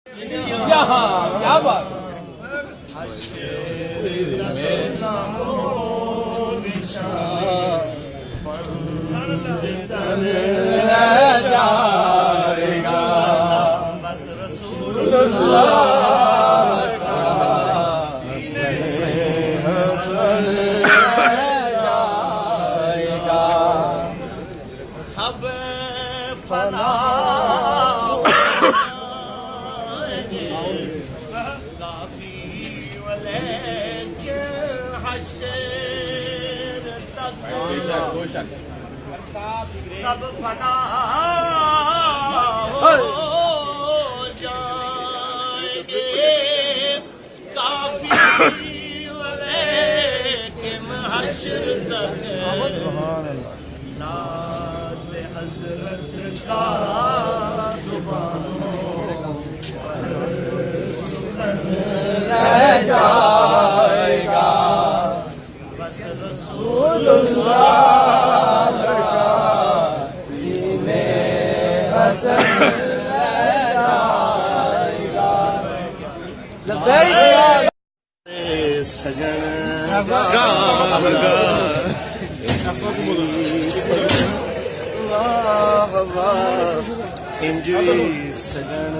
کیا بات جائے گا بس رسول اللہ جائے گا سب فنا کافی ولیکن حشر تک سب فنا ہو جائیں گے کافی ولیکن حشر تک نعت حضرت کا زبانوں رہ جائے گا بس رسول اللہ کا دین حسن رہ جائے گا سجن انجوی سجن